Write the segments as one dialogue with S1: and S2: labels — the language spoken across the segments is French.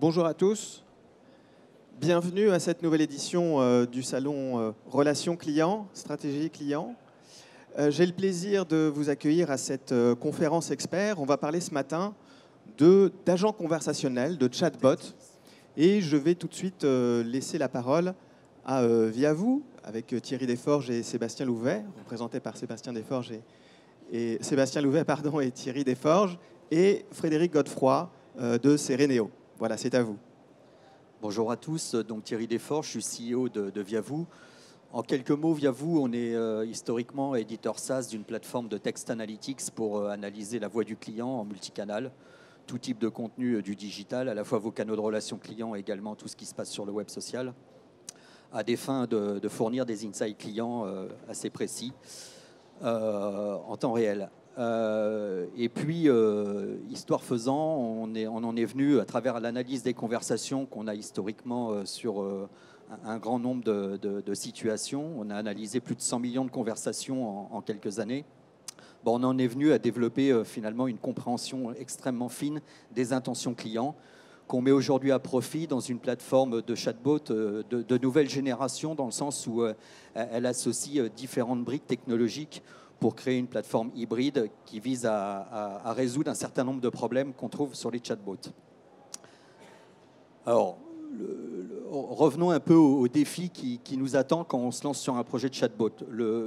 S1: Bonjour à tous, bienvenue à cette nouvelle édition du salon Relations clients, stratégie client. J'ai le plaisir de vous accueillir à cette conférence expert. On va parler ce matin d'agents conversationnels, de chatbots. Et je vais tout de suite laisser la parole à Viavou, avec Thierry Desforges et Sébastien Louvet, représenté par Sébastien Desforges et Thierry Desforges, et Frédéric Godefroy de Sereneo. Voilà, c'est à vous.
S2: Bonjour à tous, donc Thierry Desforges, je suis CEO de Viavou. En quelques mots, Viavou, on est historiquement éditeur SaaS d'une plateforme de text analytics pour analyser la voix du client en multicanal, tout type de contenu du digital, à la fois vos canaux de relations clients et également tout ce qui se passe sur le web social, à des fins de fournir des insights clients assez précis en temps réel. Et puis, histoire faisant, on en est venu à travers l'analyse des conversations qu'on a historiquement sur un grand nombre de situations. On a analysé plus de 100 millions de conversations en quelques années. Bon, on en est venu à développer finalement une compréhension extrêmement fine des intentions clients qu'on met aujourd'hui à profit dans une plateforme de chatbot de nouvelle génération, dans le sens où elle associe différentes briques technologiques pour créer une plateforme hybride qui vise à résoudre un certain nombre de problèmes qu'on trouve sur les chatbots. Alors, revenons un peu au défi qui nous attend quand on se lance sur un projet de chatbot.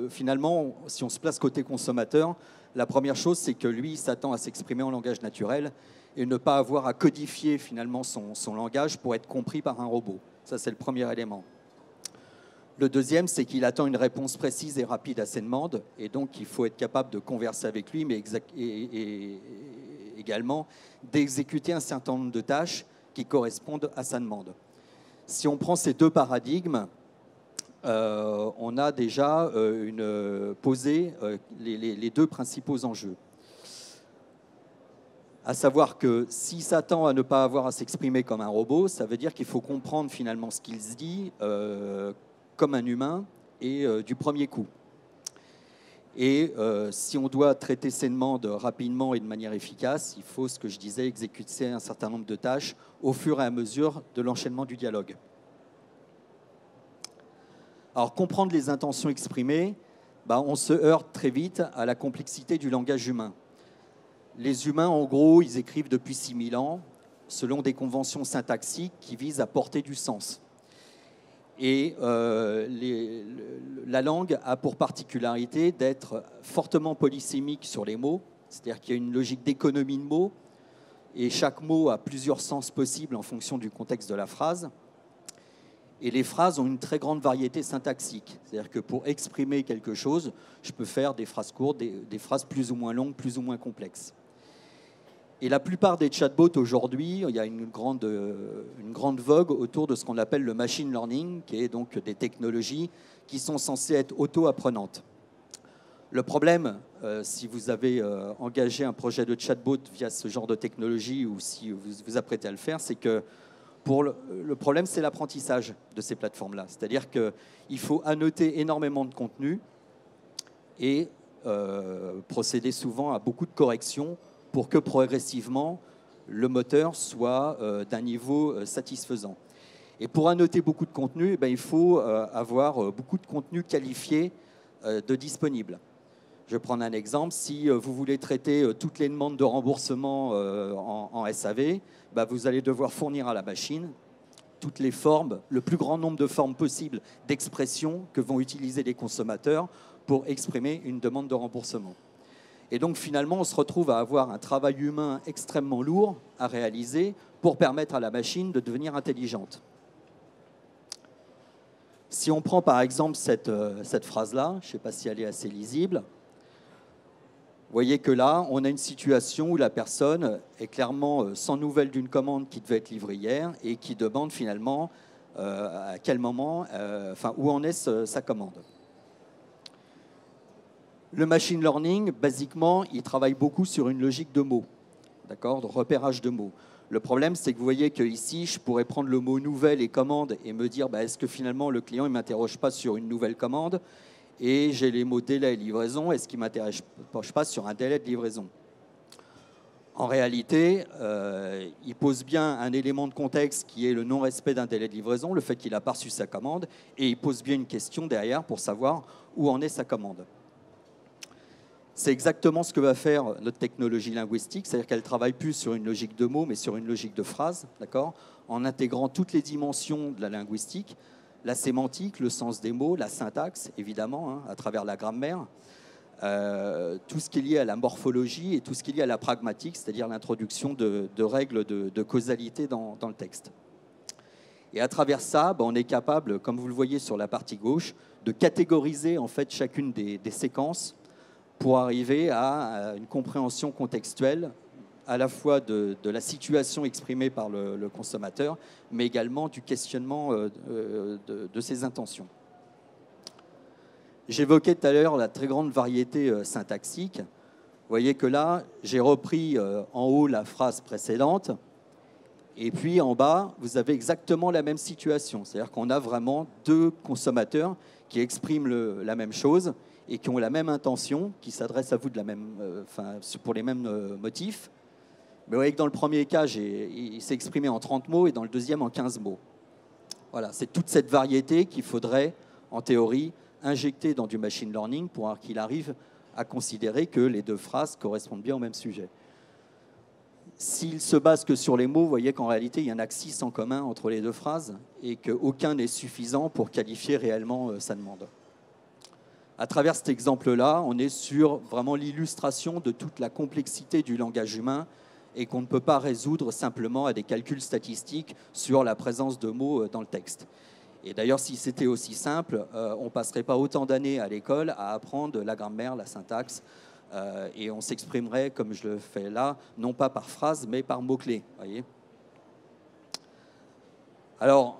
S2: Finalement, si on se place côté consommateur, la première chose, c'est que lui, il s'attend à s'exprimer en langage naturel et ne pas avoir à codifier finalement son langage pour être compris par un robot. Ça, c'est le premier élément. Le deuxième, c'est qu'il attend une réponse précise et rapide à ses demandes, et donc il faut être capable de converser avec lui, mais également d'exécuter un certain nombre de tâches qui correspondent à sa demande. Si on prend ces deux paradigmes, on a déjà posé les deux principaux enjeux. À savoir que s'il s'attend à ne pas avoir à s'exprimer comme un robot, ça veut dire qu'il faut comprendre finalement ce qu'il se dit comme un humain et du premier coup. Et si on doit traiter ces demandes rapidement et de manière efficace, il faut, ce que je disais, exécuter un certain nombre de tâches au fur et à mesure de l'enchaînement du dialogue. Alors, comprendre les intentions exprimées, on se heurte très vite à la complexité du langage humain. Les humains, en gros, ils écrivent depuis 6000 ans, selon des conventions syntaxiques qui visent à porter du sens. Et la langue a pour particularité d'être fortement polysémique sur les mots, c'est-à-dire qu'il y a une logique d'économie de mots, et chaque mot a plusieurs sens possibles en fonction du contexte de la phrase. Et les phrases ont une très grande variété syntaxique, c'est-à-dire que pour exprimer quelque chose, je peux faire des phrases courtes, des phrases plus ou moins longues, plus ou moins complexes. Et la plupart des chatbots aujourd'hui, il y a une grande vogue autour de ce qu'on appelle le machine learning, qui est donc des technologies qui sont censées être auto-apprenantes. Le problème, si vous avez engagé un projet de chatbot via ce genre de technologie ou si vous vous apprêtez à le faire, c'est que le problème, c'est l'apprentissage de ces plateformes-là. C'est-à-dire qu'il faut annoter énormément de contenu et procéder souvent à beaucoup de corrections pour que progressivement, le moteur soit d'un niveau satisfaisant. Et pour annoter beaucoup de contenu, il faut avoir beaucoup de contenu qualifié de disponible. Je vais prendre un exemple. Si vous voulez traiter toutes les demandes de remboursement en SAV, vous allez devoir fournir à la machine toutes les formes, le plus grand nombre de formes possibles d'expression que vont utiliser les consommateurs pour exprimer une demande de remboursement. Et donc, finalement, on se retrouve à avoir un travail humain extrêmement lourd à réaliser pour permettre à la machine de devenir intelligente. Si on prend, par exemple, cette phrase-là, je ne sais pas si elle est assez lisible, vous voyez que là, on a une situation où la personne est clairement sans nouvelles d'une commande qui devait être livrée hier et qui demande finalement à quel moment, où en est sa commande. Le machine learning, basiquement, il travaille beaucoup sur une logique de mots, d'accord, de repérage de mots. Le problème, c'est que vous voyez qu'ici, je pourrais prendre le mot « nouvelle » et « commande » et me dire est-ce que finalement le client ne m'interroge pas sur une nouvelle commande, et j'ai les mots « délai » et « livraison », est-ce qu'il ne m'interroge pas sur un délai de livraison? En réalité, il pose bien un élément de contexte qui est le non-respect d'un délai de livraison, le fait qu'il n'a pas reçu sa commande, et il pose bien une question derrière pour savoir où en est sa commande. C'est exactement ce que va faire notre technologie linguistique, c'est-à-dire qu'elle ne travaille plus sur une logique de mots, mais sur une logique de phrase, d'accord, en intégrant toutes les dimensions de la linguistique, la sémantique, le sens des mots, la syntaxe, évidemment, hein, à travers la grammaire, tout ce qui est lié à la morphologie et tout ce qui est lié à la pragmatique, c'est-à-dire l'introduction de règles de causalité dans le texte. Et à travers ça, on est capable, comme vous le voyez sur la partie gauche, de catégoriser en fait chacune des séquences pour arriver à une compréhension contextuelle à la fois de la situation exprimée par le consommateur, mais également du questionnement de ses intentions. J'évoquais tout à l'heure la très grande variété syntaxique. Vous voyez que là, j'ai repris en haut la phrase précédente, et puis en bas, vous avez exactement la même situation. C'est-à-dire qu'on a vraiment deux consommateurs qui expriment la même chose et qui ont la même intention, qui s'adressent à vous de la même, pour les mêmes motifs. Mais vous voyez que dans le premier cas, il s'est exprimé en 30 mots et dans le deuxième en 15 mots. Voilà, c'est toute cette variété qu'il faudrait, en théorie, injecter dans du machine learning pour qu'il arrive à considérer que les deux phrases correspondent bien au même sujet. S'il se base que sur les mots, vous voyez qu'en réalité, il y a un axis en commun entre les deux phrases et qu'aucun n'est suffisant pour qualifier réellement sa demande. À travers cet exemple-là, on est sur vraiment l'illustration de toute la complexité du langage humain et qu'on ne peut pas résoudre simplement à des calculs statistiques sur la présence de mots dans le texte. Et d'ailleurs, si c'était aussi simple, on ne passerait pas autant d'années à l'école à apprendre la grammaire, la syntaxe, et on s'exprimerait, comme je le fais là, non pas par phrase, mais par mots-clés. Voyez. Alors,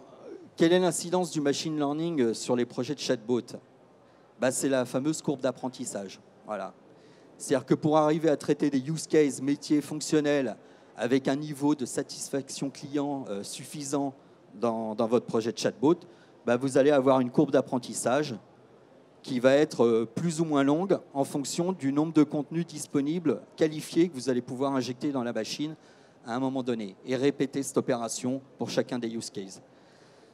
S2: quelle est l'incidence du machine learning sur les projets de chatbot ? C'est la fameuse courbe d'apprentissage. Voilà. C'est-à-dire que pour arriver à traiter des use cases métiers fonctionnels avec un niveau de satisfaction client suffisant dans votre projet de chatbot, vous allez avoir une courbe d'apprentissage qui va être plus ou moins longue en fonction du nombre de contenus disponibles, qualifiés, que vous allez pouvoir injecter dans la machine à un moment donné et répéter cette opération pour chacun des use cases.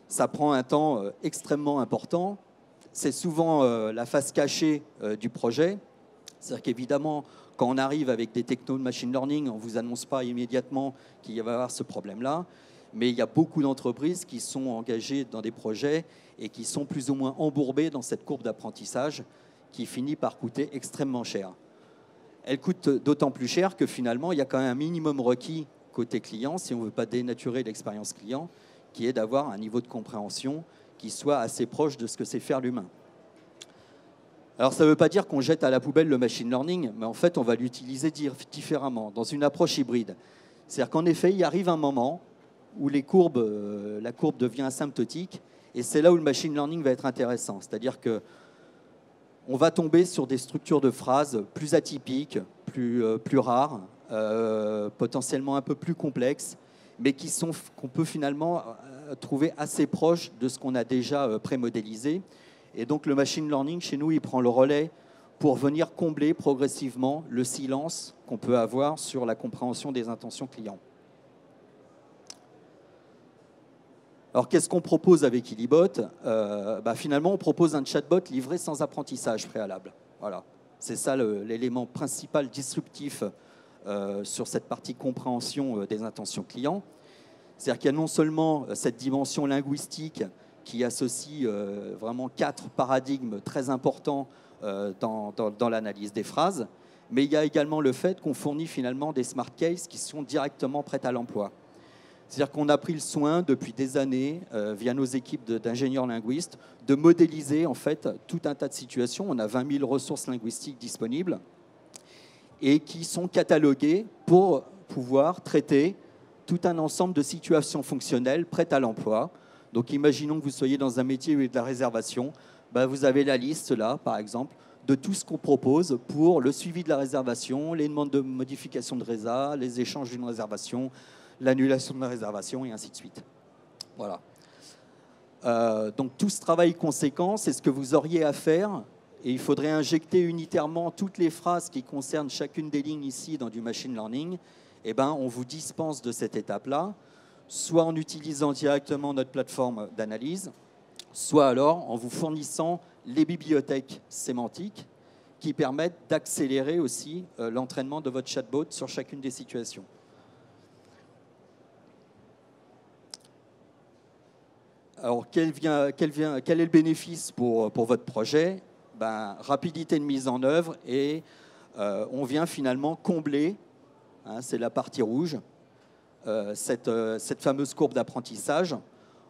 S2: Ça prend un temps extrêmement important. C'est souvent la face cachée du projet. C'est-à-dire qu'évidemment, quand on arrive avec des technos de machine learning, on ne vous annonce pas immédiatement qu'il va y avoir ce problème-là. Mais il y a beaucoup d'entreprises qui sont engagées dans des projets et qui sont plus ou moins embourbées dans cette courbe d'apprentissage qui finit par coûter extrêmement cher. Elle coûte d'autant plus cher que finalement, il y a quand même un minimum requis côté client, si on ne veut pas dénaturer l'expérience client, qui est d'avoir un niveau de compréhension qui soit assez proche de ce que sait faire l'humain. Alors, ça ne veut pas dire qu'on jette à la poubelle le machine learning, mais en fait, on va l'utiliser différemment, dans une approche hybride. C'est-à-dire qu'en effet, il arrive un moment où la courbe devient asymptotique, et c'est là où le machine learning va être intéressant. C'est-à-dire qu'on va tomber sur des structures de phrases plus atypiques, plus rares, potentiellement un peu plus complexes, mais qu'on peut finalement trouver assez proches de ce qu'on a déjà prémodélisé. Et donc le machine learning, chez nous, il prend le relais pour venir combler progressivement le silence qu'on peut avoir sur la compréhension des intentions clients. Alors, qu'est-ce qu'on propose avec Illibot ? Finalement, on propose un chatbot livré sans apprentissage préalable. Voilà. C'est ça l'élément principal disruptif sur cette partie compréhension des intentions clients. C'est-à-dire qu'il y a non seulement cette dimension linguistique qui associe vraiment 4 paradigmes très importants dans l'analyse des phrases, mais il y a également le fait qu'on fournit finalement des smart cases qui sont directement prêtes à l'emploi. C'est-à-dire qu'on a pris le soin depuis des années, via nos équipes d'ingénieurs linguistes, de modéliser en fait tout un tas de situations. On a 20 000 ressources linguistiques disponibles et qui sont cataloguées pour pouvoir traiter tout un ensemble de situations fonctionnelles prêtes à l'emploi. Donc imaginons que vous soyez dans un métier où il y a de la réservation. Vous avez la liste là, par exemple, de tout ce qu'on propose pour le suivi de la réservation, les demandes de modification de résa, les échanges d'une réservation, l'annulation de la réservation et ainsi de suite. Voilà. Donc tout ce travail conséquent, c'est ce que vous auriez à faire et il faudrait injecter unitairement toutes les phrases qui concernent chacune des lignes ici dans du machine learning eh ben, on vous dispense de cette étape-là, soit en utilisant directement notre plateforme d'analyse, soit alors en vous fournissant les bibliothèques sémantiques qui permettent d'accélérer aussi l'entraînement de votre chatbot sur chacune des situations. Alors, quel est le bénéfice pour votre projet? Ben, rapidité de mise en œuvre et on vient finalement combler, hein, c'est la partie rouge, cette fameuse courbe d'apprentissage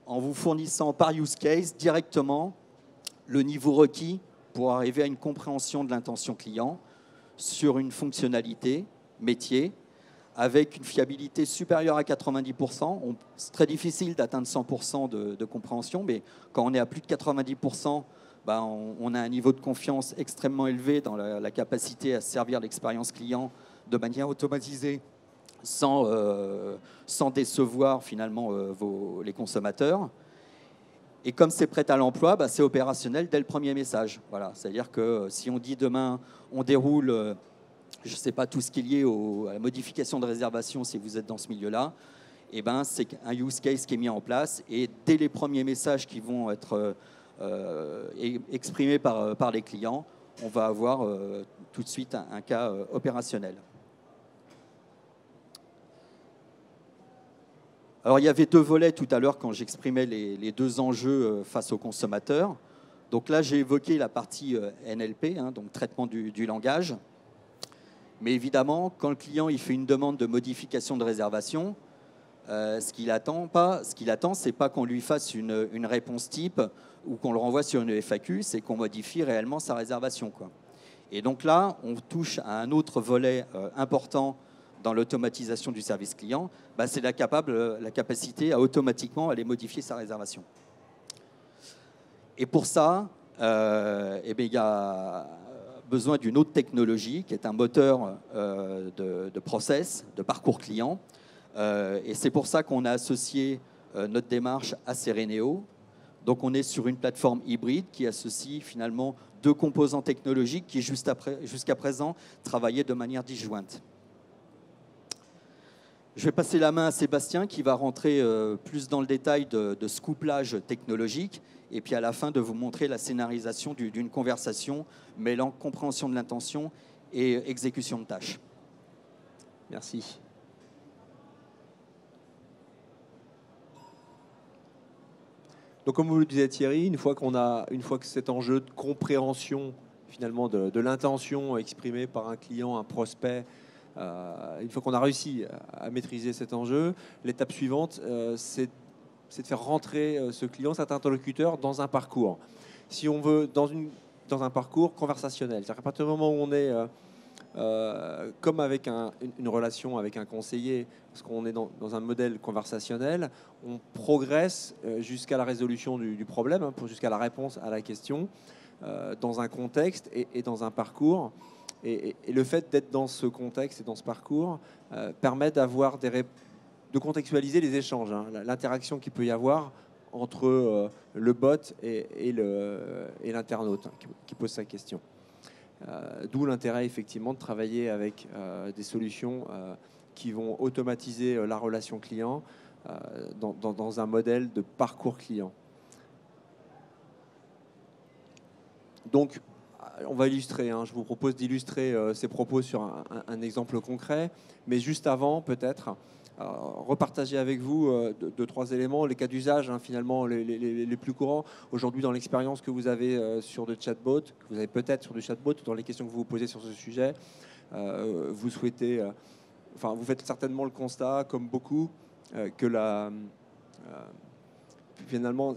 S2: en vous fournissant par use case directement le niveau requis pour arriver à une compréhension de l'intention client sur une fonctionnalité métier avec une fiabilité supérieure à 90%. C'est très difficile d'atteindre 100% de compréhension, mais quand on est à plus de 90%, ben on a un niveau de confiance extrêmement élevé dans la capacité à servir l'expérience client de manière automatisée sans décevoir finalement les consommateurs. Et comme c'est prêt à l'emploi, bah, c'est opérationnel dès le premier message. Voilà. C'est-à-dire que si on dit demain, on déroule, je ne sais pas, tout ce qui est lié à la modification de réservation, si vous êtes dans ce milieu-là, eh ben, c'est un use case qui est mis en place. Et dès les premiers messages qui vont être exprimés par les clients, on va avoir tout de suite un cas opérationnel. Alors, il y avait deux volets tout à l'heure quand j'exprimais les deux enjeux face aux consommateurs. Donc là, j'ai évoqué la partie NLP, hein, donc traitement du langage. Mais évidemment, quand le client il fait une demande de modification de réservation, ce qu'il attend, c'est pas qu'on lui fasse une réponse type ou qu'on le renvoie sur une FAQ, c'est qu'on modifie réellement sa réservation, quoi. Et donc là, on touche à un autre volet important dans l'automatisation du service client, bah, c'est la capacité à automatiquement aller modifier sa réservation. Et pour ça, eh bien, il y a besoin d'une autre technologie qui est un moteur de process, de parcours client. Et c'est pour ça qu'on a associé notre démarche à Sereneo. Donc on est sur une plateforme hybride qui associe finalement deux composants technologiques qui jusqu'à présent travaillaient de manière disjointe. Je vais passer la main à Sébastien qui va rentrer plus dans le détail de ce couplage technologique et puis à la fin de vous montrer la scénarisation d'une conversation mêlant compréhension de l'intention et exécution de tâches.
S3: Merci. Donc comme vous le disiez Thierry, une fois que cet enjeu de compréhension finalement de l'intention exprimée par un client, un prospect, une fois qu'on a réussi à maîtriser cet enjeu, l'étape suivante, c'est de faire rentrer ce client, cet interlocuteur, dans un parcours. Si on veut, dans un parcours conversationnel. C'est-à-dire qu'à partir du moment où on est, comme avec une relation avec un conseiller, parce qu'on est dans un modèle conversationnel, on progresse jusqu'à la résolution du problème, hein, jusqu'à la réponse à la question, dans un contexte et dans un parcours. Et le fait d'être dans ce contexte et dans ce parcours permet d'avoir de contextualiser les échanges, hein, l'interaction qu'il peut y avoir entre le bot et l'internaute qui pose sa question. D'où l'intérêt effectivement de travailler avec des solutions qui vont automatiser la relation client dans un modèle de parcours client. Donc, on va illustrer, hein. Je vous propose d'illustrer ces propos sur un exemple concret, mais juste avant, peut-être, repartager avec vous deux, trois éléments, les cas d'usage, hein, finalement, les plus courants. Aujourd'hui, dans l'expérience que vous avez sur le chatbot, que vous avez peut-être sur le chatbot, dans les questions que vous vous posez sur ce sujet, vous souhaitez, vous faites certainement le constat, comme beaucoup, que finalement,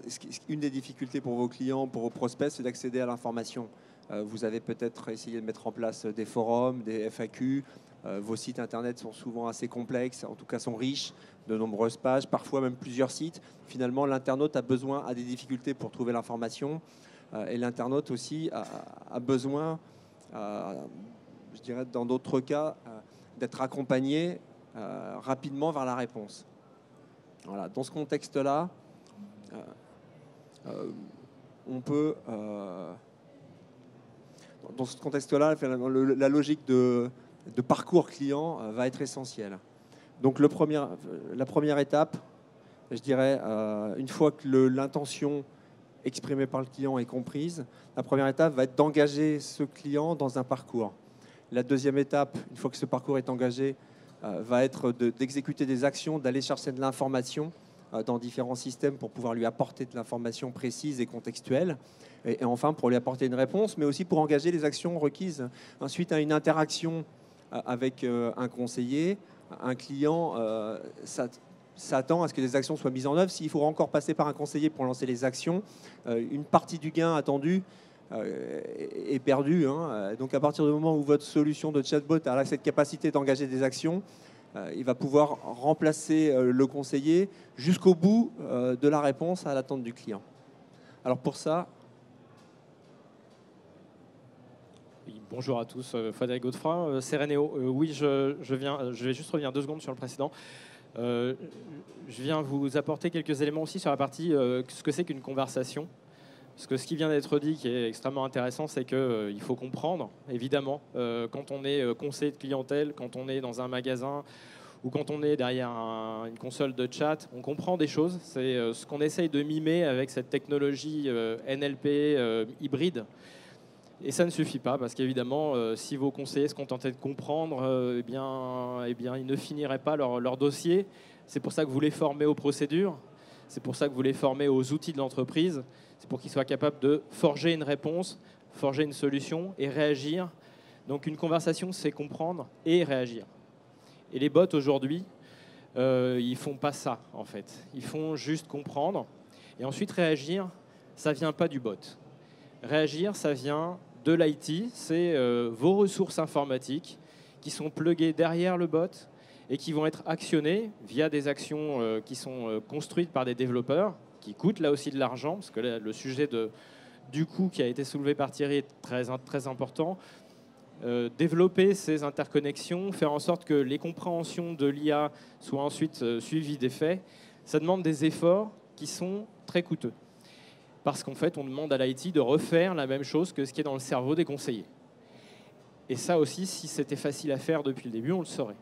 S3: une des difficultés pour vos clients, pour vos prospects, c'est d'accéder à l'information. Vous avez peut-être essayé de mettre en place des forums, des FAQ. Vos sites internet sont souvent assez complexes, en tout cas sont riches, de nombreuses pages, parfois même plusieurs sites. Finalement, l'internaute a des difficultés pour trouver l'information. Et l'internaute aussi a besoin, je dirais dans d'autres cas, d'être accompagné rapidement vers la réponse. Voilà. Dans ce contexte-là, on peut... Dans ce contexte-là, la logique de parcours client va être essentielle. Donc la première étape, je dirais, une fois que l'intention exprimée par le client est comprise, la première étape va être d'engager ce client dans un parcours. La deuxième étape, une fois que ce parcours est engagé, va être d'exécuter des actions, d'aller chercher de l'information dans différents systèmes pour pouvoir lui apporter de l'information précise et contextuelle. Et enfin, pour lui apporter une réponse, mais aussi pour engager les actions requises. Ensuite, à une interaction avec un conseiller, un client s'attend à ce que les actions soient mises en œuvre. S'il faut encore passer par un conseiller pour lancer les actions, une partie du gain attendu est perdue. Donc à partir du moment où votre solution de chatbot a cette capacité d'engager des actions, il va pouvoir remplacer le conseiller jusqu'au bout de la réponse à l'attente du client. Alors pour ça...
S4: Oui, bonjour à tous, Frédéric Godefroy, Sereneo. Oui, je vais juste revenir 2 secondes sur le précédent. Je viens vous apporter quelques éléments aussi sur la partie ce que c'est qu'une conversation. Parce que ce qui vient d'être dit, qui est extrêmement intéressant, c'est qu'il faut comprendre, évidemment, quand on est conseiller de clientèle, quand on est dans un magasin ou quand on est derrière une console de chat, on comprend des choses. C'est ce qu'on essaye de mimer avec cette technologie NLP hybride. Et ça ne suffit pas, parce qu'évidemment, si vos conseillers se contentaient de comprendre, eh bien, ils ne finiraient pas leur dossier. C'est pour ça que vous les formez aux procédures, c'est pour ça que vous les formez aux outils de l'entreprise, c'est pour qu'ils soient capables de forger une réponse, forger une solution et réagir. Donc une conversation, c'est comprendre et réagir. Et les bots, aujourd'hui, ils ne font pas ça, en fait. Ils font juste comprendre. Et ensuite, réagir, ça ne vient pas du bot. Réagir, ça vient de l'IT, c'est vos ressources informatiques qui sont pluguées derrière le bot et qui vont être actionnées via des actions qui sont construites par des développeurs, qui coûtent là aussi de l'argent, parce que là, le sujet du coût qui a été soulevé par Thierry est très important. Développer ces interconnexions, faire en sorte que les compréhensions de l'IA soient ensuite suivies des faits, ça demande des efforts qui sont très coûteux. Parce qu'en fait, on demande à l'IT de refaire la même chose que ce qui est dans le cerveau des conseillers. Et ça aussi, si c'était facile à faire depuis le début, on le saurait.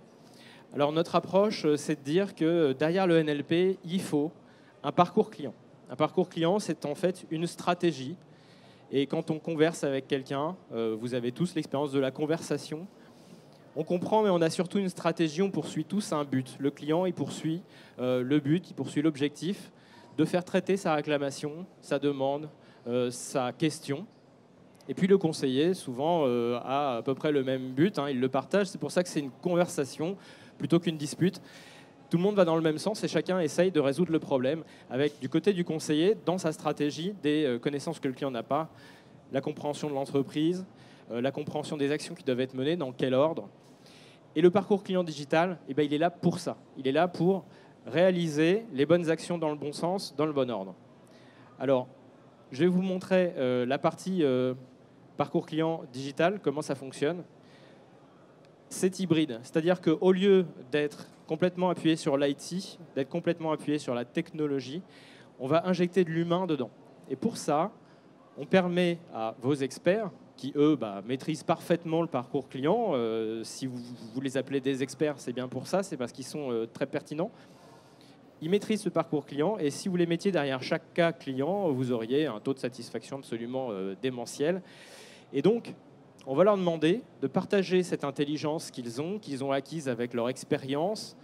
S4: Alors notre approche, c'est de dire que derrière le NLP, il faut un parcours client. Un parcours client, c'est en fait une stratégie. Et quand on converse avec quelqu'un, vous avez tous l'expérience de la conversation, on comprend, mais on a surtout une stratégie, on poursuit tous un but. Le client, il poursuit le but, il poursuit l'objectif de faire traiter sa réclamation, sa demande, sa question. Et puis le conseiller, souvent, a à peu près le même but, il le partage. C'est pour ça que c'est une conversation plutôt qu'une dispute. Tout le monde va dans le même sens et chacun essaye de résoudre le problème avec, du côté du conseiller, dans sa stratégie, des connaissances que le client n'a pas, la compréhension de l'entreprise, la compréhension des actions qui doivent être menées, dans quel ordre. Et le parcours client digital, il est là pour ça. Il est là pour réaliser les bonnes actions dans le bon sens, dans le bon ordre. Alors, je vais vous montrer la partie parcours client digital, comment ça fonctionne. C'est hybride, c'est-à-dire qu'au lieu d'être complètement appuyé sur l'IT, d'être complètement appuyé sur la technologie, on va injecter de l'humain dedans. Et pour ça, on permet à vos experts, qui eux maîtrisent parfaitement le parcours client, si vous les appelez des experts, c'est bien pour ça, c'est parce qu'ils sont très pertinents. Ils maîtrisent ce parcours client et si vous les mettiez derrière chaque cas client, vous auriez un taux de satisfaction absolument démentiel. Et donc, on va leur demander de partager cette intelligence qu'ils ont acquise avec leur expérience,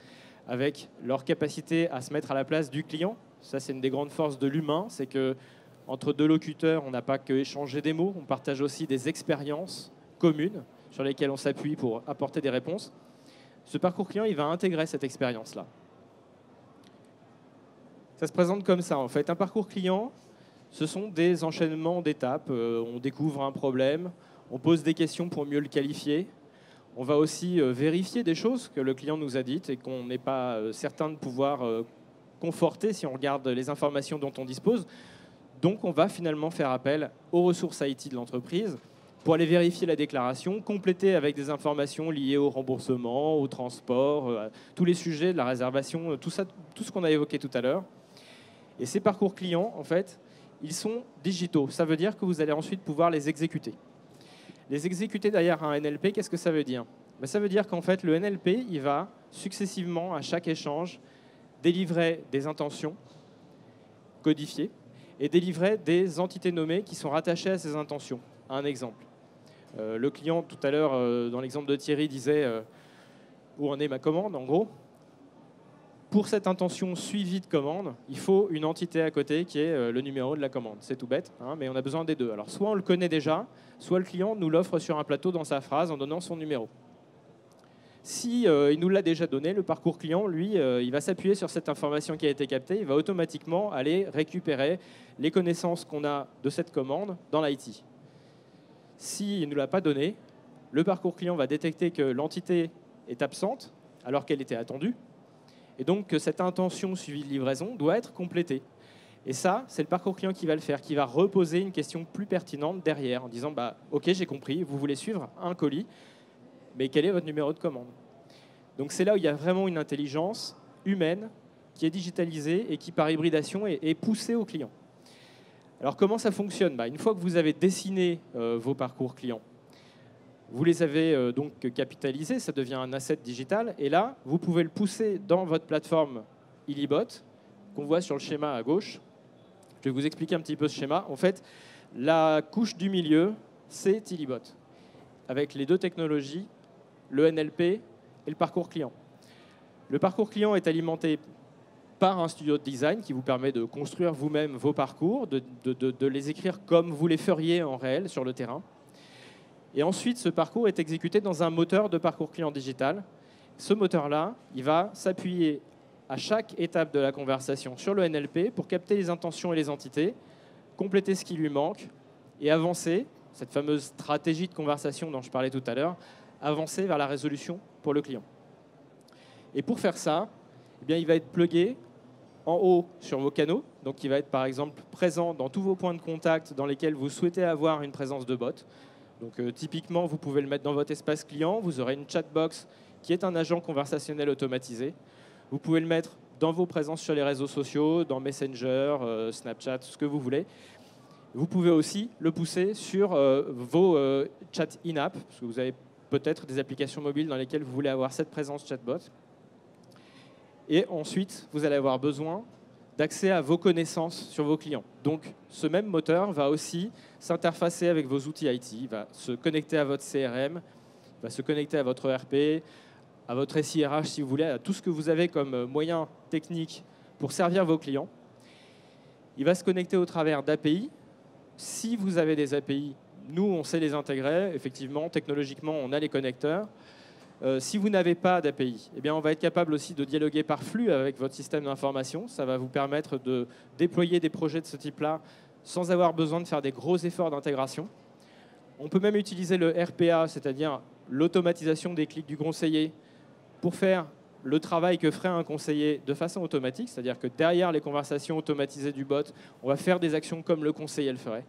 S4: avec leur capacité à se mettre à la place du client. Ça, c'est une des grandes forces de l'humain, c'est que entre deux locuteurs, on n'a pas que échanger des mots, on partage aussi des expériences communes sur lesquelles on s'appuie pour apporter des réponses. Ce parcours client, il va intégrer cette expérience-là. Ça se présente comme ça, en fait. Un parcours client, ce sont des enchaînements d'étapes. On découvre un problème, on pose des questions pour mieux le qualifier. On va aussi vérifier des choses que le client nous a dites et qu'on n'est pas certain de pouvoir conforter si on regarde les informations dont on dispose. Donc, on va finalement faire appel aux ressources IT de l'entreprise pour aller vérifier la déclaration, compléter avec des informations liées au remboursement, au transport, à tous les sujets de la réservation, tout ça, tout ce qu'on a évoqué tout à l'heure. Et ces parcours clients, en fait, ils sont digitaux. Ça veut dire que vous allez ensuite pouvoir les exécuter. Les exécuter derrière un NLP, qu'est-ce que ça veut dire? Ça veut dire qu'en fait, le NLP, il va successivement, à chaque échange, délivrer des intentions codifiées et délivrer des entités nommées qui sont rattachées à ces intentions. Un exemple. Le client, tout à l'heure, dans l'exemple de Thierry, disait où en est ma commande, en gros. Pour cette intention suivie de commande, il faut une entité à côté qui est le numéro de la commande. C'est tout bête, hein, mais on a besoin des deux. Alors, soit on le connaît déjà, soit le client nous l'offre sur un plateau dans sa phrase en donnant son numéro. Si il nous l'a déjà donné, le parcours client, lui, il va s'appuyer sur cette information qui a été captée, il va automatiquement aller récupérer les connaissances qu'on a de cette commande dans l'IT. S'il ne nous l'a pas donné, le parcours client va détecter que l'entité est absente alors qu'elle était attendue, et donc que cette intention suivie de livraison doit être complétée. Et ça, c'est le parcours client qui va le faire, qui va reposer une question plus pertinente derrière, en disant OK, j'ai compris, vous voulez suivre un colis, mais quel est votre numéro de commande? Donc c'est là où il y a vraiment une intelligence humaine qui est digitalisée et qui, par hybridation, est poussée au client. Alors comment ça fonctionne? Une fois que vous avez dessiné vos parcours clients, vous les avez donc capitalisés, ça devient un asset digital, et là, vous pouvez le pousser dans votre plateforme Illibot, qu'on voit sur le schéma à gauche. Je vais vous expliquer un petit peu ce schéma. En fait, la couche du milieu, c'est Illibot, avec les deux technologies, le NLP et le parcours client. Le parcours client est alimenté par un studio de design qui vous permet de construire vous-même vos parcours, de les écrire comme vous les feriez en réel sur le terrain. Et ensuite, ce parcours est exécuté dans un moteur de parcours client digital. Ce moteur-là, il va s'appuyer à chaque étape de la conversation sur le NLP pour capter les intentions et les entités, compléter ce qui lui manque et avancer, cette fameuse stratégie de conversation dont je parlais tout à l'heure, avancer vers la résolution pour le client. Et pour faire ça, il va être plugué en haut sur vos canaux, donc il va être par exemple présent dans tous vos points de contact dans lesquels vous souhaitez avoir une présence de bot. Donc typiquement, vous pouvez le mettre dans votre espace client, vous aurez une chatbox qui est un agent conversationnel automatisé. Vous pouvez le mettre dans vos présences sur les réseaux sociaux, dans Messenger, Snapchat, ce que vous voulez. Vous pouvez aussi le pousser sur vos chats in-app, parce que vous avez peut-être des applications mobiles dans lesquelles vous voulez avoir cette présence chatbot. Et ensuite, vous allez avoir besoin d'accès à vos connaissances sur vos clients. Donc, ce même moteur va aussi s'interfacer avec vos outils IT, il va se connecter à votre CRM, il va se connecter à votre ERP, à votre SIRH si vous voulez, à tout ce que vous avez comme moyen technique pour servir vos clients. Il va se connecter au travers d'API. Si vous avez des API, nous, on sait les intégrer. Effectivement, technologiquement, on a les connecteurs. Si vous n'avez pas d'API, on va être capable aussi de dialoguer par flux avec votre système d'information. Ça va vous permettre de déployer des projets de ce type-là sans avoir besoin de faire des gros efforts d'intégration. On peut même utiliser le RPA, c'est-à-dire l'automatisation des clics du conseiller, pour faire le travail que ferait un conseiller de façon automatique, c'est-à-dire que derrière les conversations automatisées du bot, on va faire des actions comme le conseiller le ferait.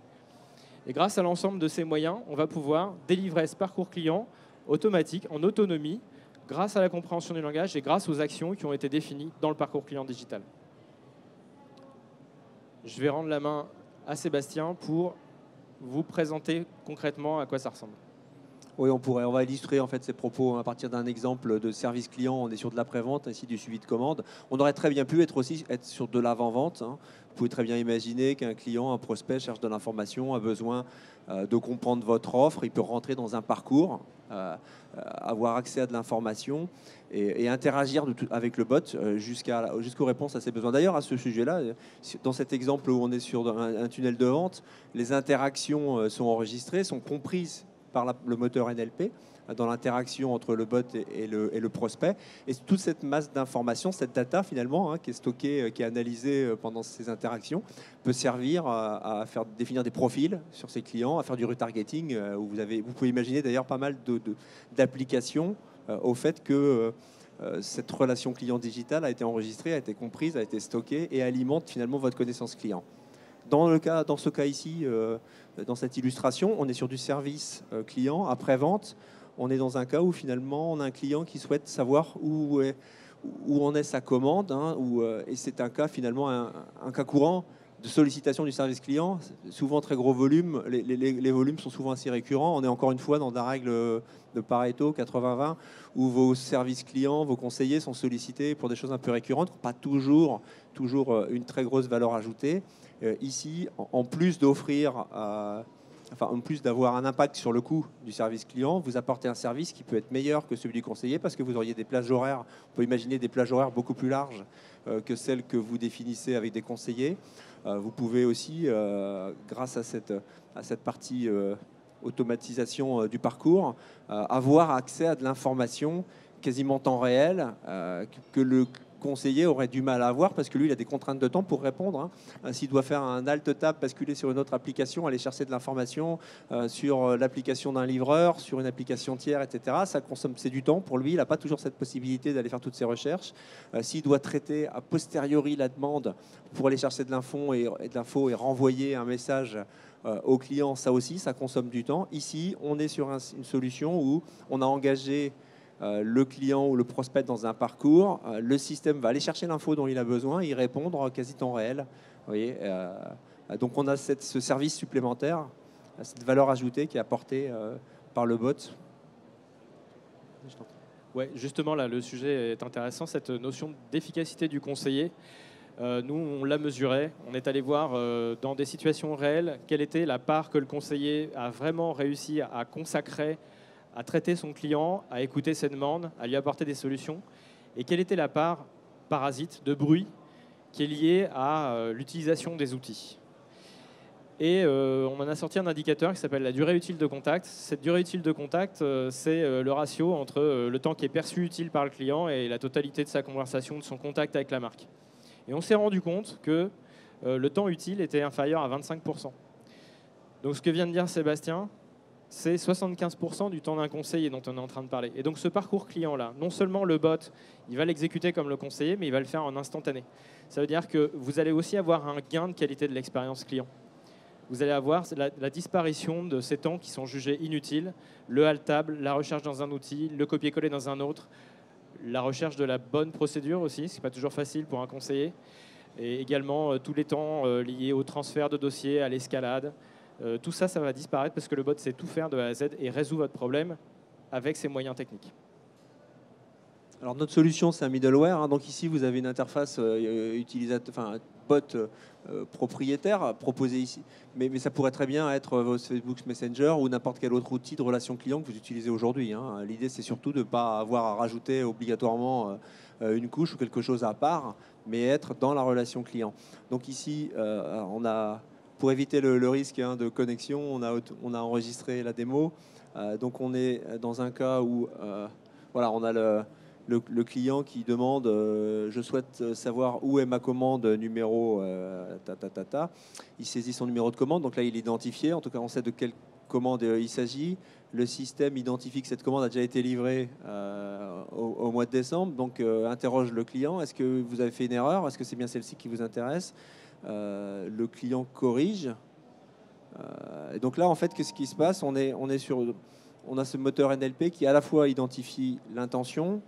S4: Et grâce à l'ensemble de ces moyens, on va pouvoir délivrer ce parcours client automatique, en autonomie, grâce à la compréhension du langage et grâce aux actions qui ont été définies dans le parcours client digital. Je vais rendre la main à Sébastien pour vous présenter concrètement à quoi ça ressemble.
S3: Oui, on va illustrer en fait ces propos à partir d'un exemple de service client. On est sur de l'après-vente, ainsi du suivi de commande. On aurait très bien pu être sur de l'avant-vente. Vous pouvez très bien imaginer qu'un client, un prospect cherche de l'information, a besoin de comprendre votre offre. Il peut rentrer dans un parcours, avoir accès à de l'information et interagir avec le bot jusqu'aux réponses à ses besoins. D'ailleurs, à ce sujet-là, dans cet exemple où on est sur un tunnel de vente, les interactions sont enregistrées, sont comprises par le moteur NLP, dans l'interaction entre le bot et le prospect. Et toute cette masse d'informations, cette data finalement, qui est stockée, qui est analysée pendant ces interactions, peut servir à faire définir des profils sur ses clients, à faire du retargeting. Où vous pouvez imaginer d'ailleurs pas mal d'applications au fait que cette relation client digitale a été enregistrée, a été comprise, a été stockée et alimente finalement votre connaissance client. Dans ce cas ici, dans cette illustration, on est sur du service client après-vente. On est dans un cas où finalement on a un client qui souhaite savoir où en est sa commande, et c'est un cas finalement un cas courant de sollicitation du service client, souvent très gros volumes. Les volumes sont souvent assez récurrents. On est encore une fois dans la règle de Pareto 80-20, où vos services clients, vos conseillers sont sollicités pour des choses un peu récurrentes, pas toujours une très grosse valeur ajoutée. Ici, en plus d'offrir, en plus d'avoir un impact sur le coût du service client, vous apportez un service qui peut être meilleur que celui du conseiller parce que vous auriez des plages horaires. On peut imaginer des plages horaires beaucoup plus larges que celles que vous définissez avec des conseillers. Vous pouvez aussi, grâce à cette partie automatisation du parcours, avoir accès à de l'information quasiment temps réel que le conseiller aurait du mal à avoir parce que lui, il a des contraintes de temps pour répondre. S'il doit faire un alt-tab, basculer sur une autre application, aller chercher de l'information sur l'application d'un livreur, sur une application tiers, etc., ça consomme, c'est du temps pour lui. Il n'a pas toujours cette possibilité d'aller faire toutes ses recherches. S'il doit traiter a posteriori la demande pour aller chercher de l'info et renvoyer un message au client, ça aussi, ça consomme du temps. Ici, on est sur une solution où on a engagé le client ou le prospect dans un parcours, le système va aller chercher l'info dont il a besoin et y répondre quasi temps réel. Vous voyez, donc on a ce service supplémentaire, cette valeur ajoutée qui est apportée par le bot.
S4: Ouais, justement, là, le sujet est intéressant, cette notion d'efficacité du conseiller. Nous, on l'a mesuré. On est allé voir dans des situations réelles quelle était la part que le conseiller a vraiment réussi à consacrer à traiter son client, à écouter ses demandes, à lui apporter des solutions, et quelle était la part parasite de bruit qui est liée à l'utilisation des outils. Et on en a sorti un indicateur qui s'appelle la durée utile de contact. Cette durée utile de contact, c'est le ratio entre le temps qui est perçu utile par le client et la totalité de sa conversation, de son contact avec la marque. Et on s'est rendu compte que le temps utile était inférieur à 25%. Donc ce que vient de dire Sébastien, c'est 75% du temps d'un conseiller dont on est en train de parler. Et donc ce parcours client-là, non seulement le bot, il va l'exécuter comme le conseiller, mais il va le faire en instantané. Ça veut dire que vous allez aussi avoir un gain de qualité de l'expérience client. Vous allez avoir la disparition de ces temps qui sont jugés inutiles, le alt-tab, la recherche dans un outil, le copier-coller dans un autre, la recherche de la bonne procédure aussi, ce n'est pas toujours facile pour un conseiller, et également tous les temps liés au transfert de dossiers, à l'escalade. Tout ça, ça va disparaître parce que le bot sait tout faire de A à Z et résout votre problème avec ses moyens techniques.
S3: Alors notre solution, c'est un middleware. Donc ici, vous avez une interface utilisateur, enfin bot propriétaire proposé ici. Mais ça pourrait très bien être votre Facebook Messenger ou n'importe quel autre outil de relation client que vous utilisez aujourd'hui. L'idée, c'est surtout de ne pas avoir à rajouter obligatoirement une couche ou quelque chose à part, mais être dans la relation client. Donc ici, on a... Pour éviter le risque de connexion, on a enregistré la démo. Donc on est dans un cas où voilà, on a le client qui demande je souhaite savoir où est ma commande numéro Il saisit son numéro de commande. Donc là, il est identifié. En tout cas, on sait de quelle commande il s'agit. Le système identifie que cette commande a déjà été livrée au mois de décembre. Donc interroge le client. Est-ce que vous avez fait une erreur? Est-ce que c'est bien celle-ci qui vous intéresse? Le client corrige. Et donc là, en fait, qu'est-ce qui se passe? On a ce moteur NLP qui à la fois identifie l'intention,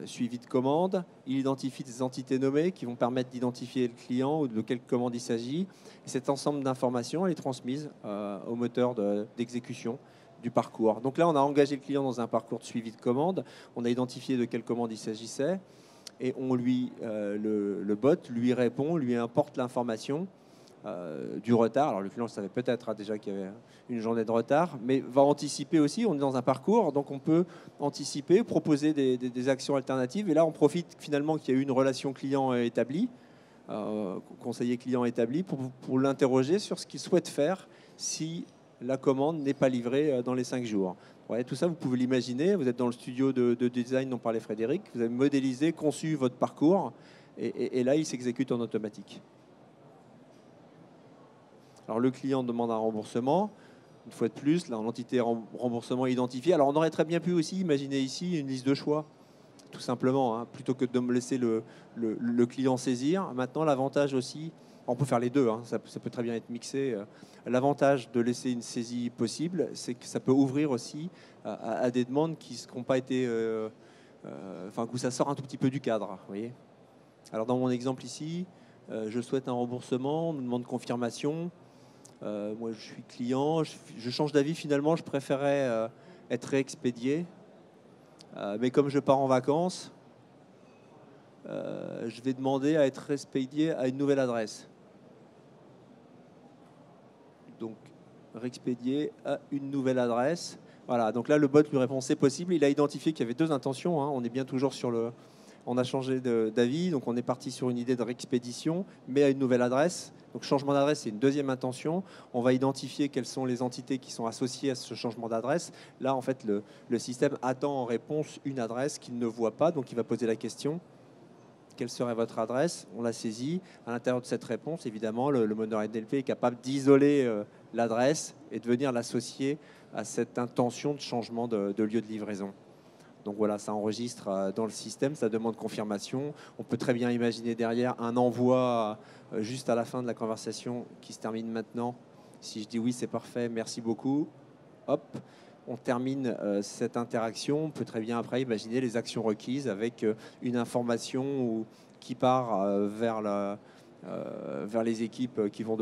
S3: suivi de commande, il identifie des entités nommées qui vont permettre d'identifier le client ou de quelle commande il s'agit. Et cet ensemble d'informations, elle est transmise au moteur d'exécution du parcours. Donc là, on a engagé le client dans un parcours de suivi de commande. On a identifié de quelle commande il s'agissait. Et le bot lui répond, lui importe l'information du retard. Alors le client savait peut-être déjà qu'il y avait une journée de retard, mais va anticiper aussi. On est dans un parcours, donc on peut anticiper, proposer des actions alternatives. Et là, on profite finalement qu'il y a eu une relation client établie, conseiller client établi, pour l'interroger sur ce qu'il souhaite faire si la commande n'est pas livrée dans les 5 jours. Ouais, tout ça, vous pouvez l'imaginer. Vous êtes dans le studio de design dont parlait Frédéric. Vous avez modélisé, conçu votre parcours. Et là, il s'exécute en automatique. Alors, le client demande un remboursement. Une fois de plus, l'entité remboursement identifiée. Alors, on aurait très bien pu aussi imaginer ici une liste de choix, tout simplement, plutôt que de me laisser le client saisir. Maintenant, l'avantage aussi... On peut faire les deux, ça peut très bien être mixé. L'avantage de laisser une saisie possible, c'est que ça peut ouvrir aussi à des demandes qui n'ont pas été... où ça sort un tout petit peu du cadre. Vous voyez. Alors dans mon exemple ici, je souhaite un remboursement, on nous demande confirmation. Moi, je suis client, je change d'avis finalement, je préférais être réexpédié. Mais comme je pars en vacances, je vais demander à être réexpédié à une nouvelle adresse. Donc, réexpédié à une nouvelle adresse. Voilà, donc là, le bot lui répond c'est possible. Il a identifié qu'il y avait deux intentions. On est bien toujours sur le... On a changé d'avis, donc on est parti sur une idée de réexpédition, mais à une nouvelle adresse. Donc changement d'adresse, c'est une deuxième intention. On va identifier quelles sont les entités qui sont associées à ce changement d'adresse. Là, en fait, le système attend en réponse une adresse qu'il ne voit pas, donc il va poser la question. Quelle serait votre adresse? On la saisit. À l'intérieur de cette réponse, évidemment, le moteur NLP est capable d'isoler l'adresse et de venir l'associer à cette intention de changement de lieu de livraison. Donc voilà, ça enregistre dans le système, ça demande confirmation. On peut très bien imaginer derrière un envoi juste à la fin de la conversation qui se termine maintenant. Si je dis oui, c'est parfait, merci beaucoup. Hop, on termine cette interaction. On peut très bien après imaginer les actions requises avec une information qui part vers les équipes qui vont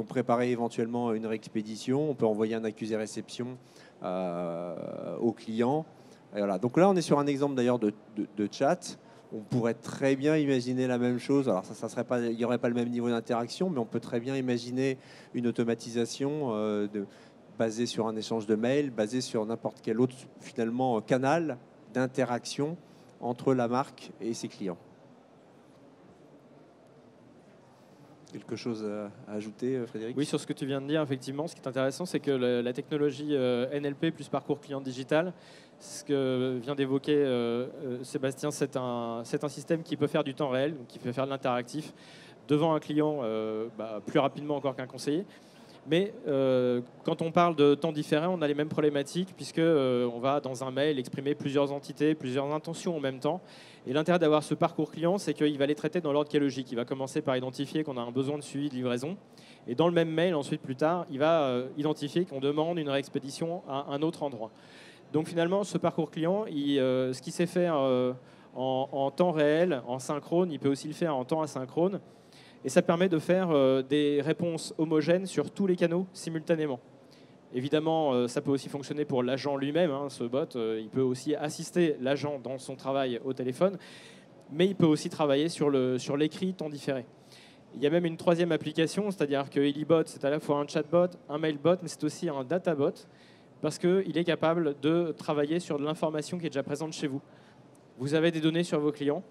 S3: préparer éventuellement une réexpédition. On peut envoyer un accusé réception au client. Et voilà. Donc là, on est sur un exemple d'ailleurs de chat. On pourrait très bien imaginer la même chose. Alors il n'y aurait pas le même niveau d'interaction, mais on peut très bien imaginer une automatisation basée sur un échange de mails, basée sur n'importe quel autre finalement canal d'interaction entre la marque et ses clients. Quelque chose à ajouter, Frédéric?
S4: Oui, sur ce que tu viens de dire, effectivement, ce qui est intéressant, c'est que la technologie NLP plus parcours client digital, ce que vient d'évoquer Sébastien, c'est un système qui peut faire du temps réel, donc qui peut faire de l'interactif devant un client plus rapidement encore qu'un conseiller. Mais quand on parle de temps différé, on a les mêmes problématiques puisque on va dans un mail exprimer plusieurs entités, plusieurs intentions en même temps. Et l'intérêt d'avoir ce parcours client, c'est qu'il va les traiter dans l'ordre qui est logique. Il va commencer par identifier qu'on a un besoin de suivi de livraison. Et dans le même mail, ensuite, plus tard, il va identifier qu'on demande une réexpédition à un autre endroit. Donc finalement, ce parcours client, ce qui s'est fait en temps réel, en synchrone, il peut aussi le faire en temps asynchrone. Et ça permet de faire des réponses homogènes sur tous les canaux simultanément. Évidemment, ça peut aussi fonctionner pour l'agent lui-même. Ce bot, il peut aussi assister l'agent dans son travail au téléphone, mais il peut aussi travailler sur l'écrit temps différé. Il y a même une troisième application, c'est-à-dire que Elibot, c'est à la fois un chatbot, un mailbot, mais c'est aussi un databot, parce qu'il est capable de travailler sur de l'information qui est déjà présente chez vous. Vous avez des données sur vos clients,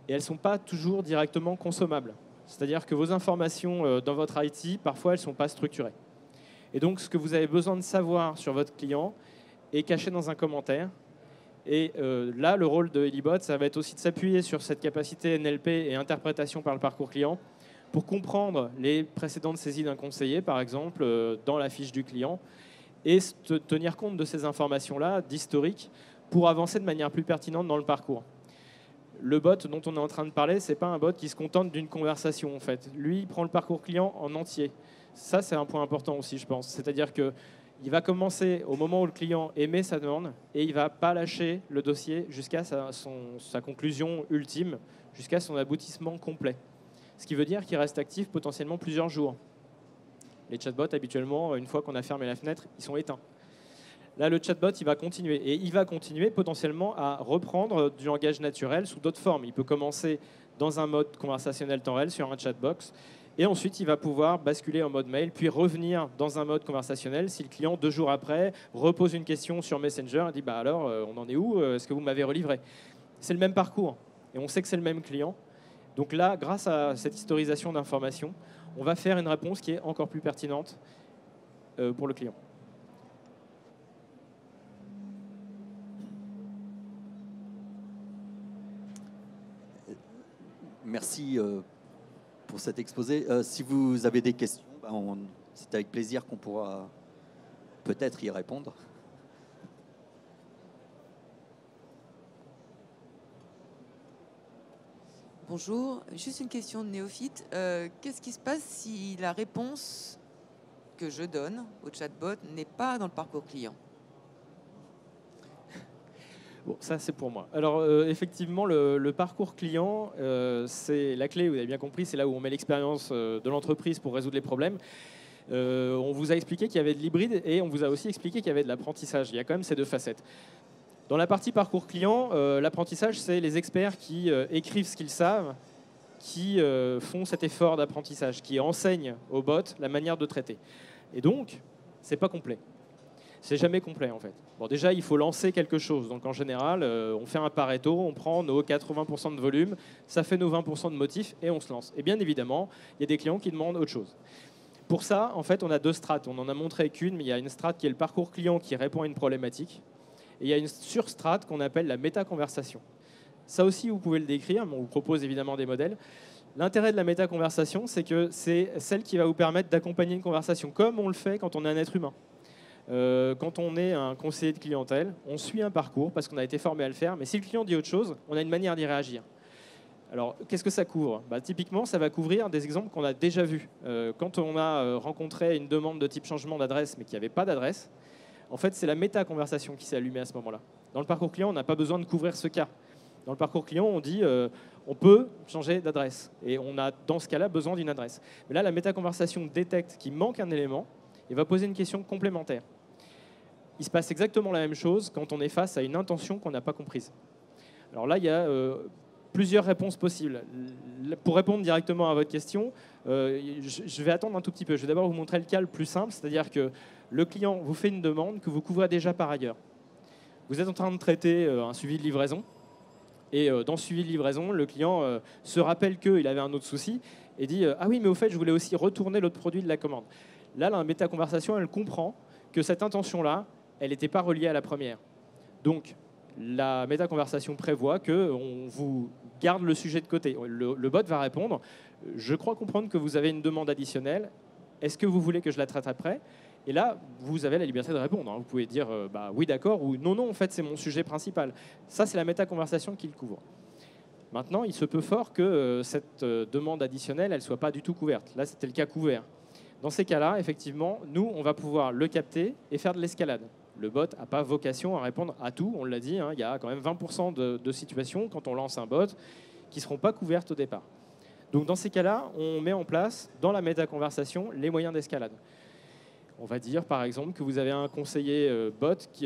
S4: et elles ne sont pas toujours directement consommables. C'est-à-dire que vos informations dans votre IT, parfois, elles ne sont pas structurées. Et donc, ce que vous avez besoin de savoir sur votre client est caché dans un commentaire. Et là, le rôle de Elibot, ça va être aussi de s'appuyer sur cette capacité NLP et interprétation par le parcours client pour comprendre les précédentes saisies d'un conseiller, par exemple, dans la fiche du client, et tenir compte de ces informations-là, d'historique, pour avancer de manière plus pertinente dans le parcours. Le bot dont on est en train de parler, ce n'est pas un bot qui se contente d'une conversation, en fait. Lui, il prend le parcours client en entier. Ça, c'est un point important aussi, je pense. C'est-à-dire qu'il va commencer au moment où le client émet sa demande et il ne va pas lâcher le dossier jusqu'à sa conclusion ultime, jusqu'à son aboutissement complet. Ce qui veut dire qu'il reste actif potentiellement plusieurs jours. Les chatbots, habituellement, une fois qu'on a fermé la fenêtre, ils sont éteints. Là, le chatbot, il va continuer. Et il va continuer potentiellement à reprendre du langage naturel sous d'autres formes. Il peut commencer dans un mode conversationnel temps réel sur un chatbox. Et ensuite, il va pouvoir basculer en mode mail, puis revenir dans un mode conversationnel si le client, 2 jours après, repose une question sur Messenger et dit bah alors, on en est où? Est-ce que vous m'avez relivré? C'est le même parcours. Et on sait que c'est le même client. Donc là, grâce à cette historisation d'informations, on va faire une réponse qui est encore plus pertinente pour le client.
S2: Merci pour cet exposé. Si vous avez des questions, c'est avec plaisir qu'on pourra peut-être y répondre.
S5: Bonjour, juste une question de néophyte. Qu'est-ce qui se passe si la réponse que je donne au chatbot n'est pas dans le parcours client?
S4: Bon, ça, c'est pour moi. Alors, effectivement, le parcours client, c'est la clé, vous avez bien compris, c'est là où on met l'expérience de l'entreprise pour résoudre les problèmes. On vous a expliqué qu'il y avait de l'hybride et on vous a aussi expliqué qu'il y avait de l'apprentissage. Il y a quand même ces deux facettes. Dans la partie parcours client, l'apprentissage, c'est les experts qui écrivent ce qu'ils savent, qui font cet effort d'apprentissage, qui enseignent aux bots la manière de traiter. Et donc, c'est pas complet. C'est jamais complet, en fait. Bon, déjà, il faut lancer quelque chose. Donc, en général, on fait un Pareto, on prend nos 80% de volume, ça fait nos 20% de motifs et on se lance. Et bien évidemment, il y a des clients qui demandent autre chose. Pour ça, en fait, on a deux strates. On en a montré qu'une, mais il y a une strate qui est le parcours client qui répond à une problématique. Et il y a une surstrate qu'on appelle la métaconversation. Ça aussi, vous pouvez le décrire, mais on vous propose évidemment des modèles. L'intérêt de la métaconversation, c'est que c'est celle qui va vous permettre d'accompagner une conversation, comme on le fait quand on est un être humain. Quand on est un conseiller de clientèle, on suit un parcours parce qu'on a été formé à le faire, mais si le client dit autre chose, on a une manière d'y réagir. Alors, qu'est-ce que ça couvre ? Typiquement, ça va couvrir des exemples qu'on a déjà vus. Quand on a rencontré une demande de type changement d'adresse, mais qu'il n'y avait pas d'adresse, en fait, c'est la méta-conversation qui s'est allumée à ce moment-là. Dans le parcours client, on n'a pas besoin de couvrir ce cas. Dans le parcours client, on dit on peut changer d'adresse. Et on a, dans ce cas-là, besoin d'une adresse. Mais là, la méta-conversation détecte qu'il manque un élément et va poser une question complémentaire. Il se passe exactement la même chose quand on est face à une intention qu'on n'a pas comprise. Alors là, il y a plusieurs réponses possibles. Pour répondre directement à votre question, je vais attendre un tout petit peu. Je vais d'abord vous montrer le cas le plus simple, c'est-à-dire que le client vous fait une demande que vous couvrez déjà par ailleurs. Vous êtes en train de traiter un suivi de livraison, et dans ce suivi de livraison, le client se rappelle qu'il avait un autre souci et dit « Ah oui, mais au fait, je voulais aussi retourner l'autre produit de la commande ». Là, la métaconversation, elle comprend que cette intention-là, elle n'était pas reliée à la première. Donc, la métaconversation prévoit qu'on vous garde le sujet de côté. Le bot va répondre « Je crois comprendre que vous avez une demande additionnelle. Est-ce que vous voulez que je la traite après ?» Et là, vous avez la liberté de répondre. Vous pouvez dire oui, d'accord, ou non, en fait, c'est mon sujet principal. Ça, c'est la métaconversation qui le couvre. Maintenant, il se peut fort que cette demande additionnelle, elle ne soit pas du tout couverte. Là, c'était le cas couvert. Dans ces cas-là, effectivement, nous, on va pouvoir le capter et faire de l'escalade. Le bot n'a pas vocation à répondre à tout, on l'a dit. Il y a quand même 20% de situations, quand on lance un bot, qui ne seront pas couvertes au départ. Donc, dans ces cas-là, on met en place, dans la métaconversation, les moyens d'escalade. On va dire, par exemple, que vous avez un conseiller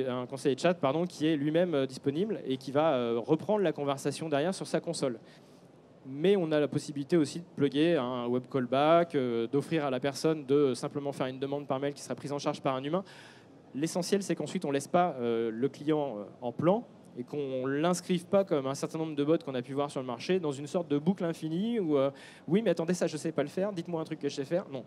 S4: un conseiller chat, qui est lui-même disponible et qui va reprendre la conversation derrière sur sa console. Mais on a la possibilité aussi de plugger un web callback, d'offrir à la personne de simplement faire une demande par mail qui sera prise en charge par un humain. L'essentiel, c'est qu'ensuite, on ne laisse pas le client en plan et qu'on ne l'inscrive pas comme un certain nombre de bots qu'on a pu voir sur le marché dans une sorte de boucle infinie où oui, mais attendez, ça, je ne sais pas le faire, dites-moi un truc que je sais faire. Non.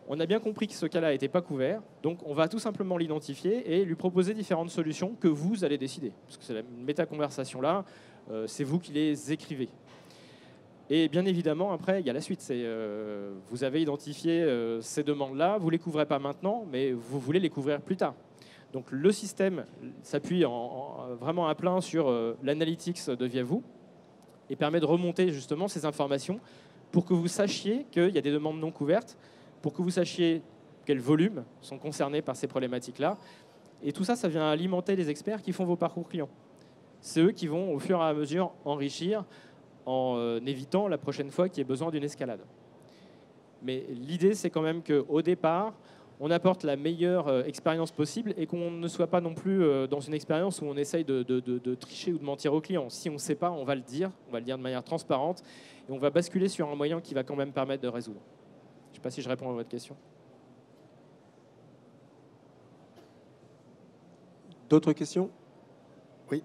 S4: On a bien compris que ce cas-là n'était pas couvert, donc on va tout simplement l'identifier et lui proposer différentes solutions que vous allez décider. Parce que c'est la métaconversation-là, c'est vous qui les écrivez. Et bien évidemment, après, il y a la suite. Vous avez identifié ces demandes-là, vous ne les couvrez pas maintenant, mais vous voulez les couvrir plus tard. Donc le système s'appuie vraiment à plein sur l'analytics de Viavou et permet de remonter justement ces informations pour que vous sachiez qu'il y a des demandes non couvertes, pour que vous sachiez quels volumes sont concernés par ces problématiques-là. Et tout ça, ça vient alimenter les experts qui font vos parcours clients. C'est eux qui vont, au fur et à mesure, enrichir en évitant la prochaine fois qu'il y ait besoin d'une escalade. Mais l'idée, c'est quand même qu'au départ, on apporte la meilleure expérience possible et qu'on ne soit pas non plus dans une expérience où on essaye de tricher ou de mentir au client. Si on ne sait pas, on va le dire de manière transparente et on va basculer sur un moyen qui va quand même permettre de résoudre. Je ne sais pas si je réponds à votre question.
S3: D'autres questions ?
S1: Oui.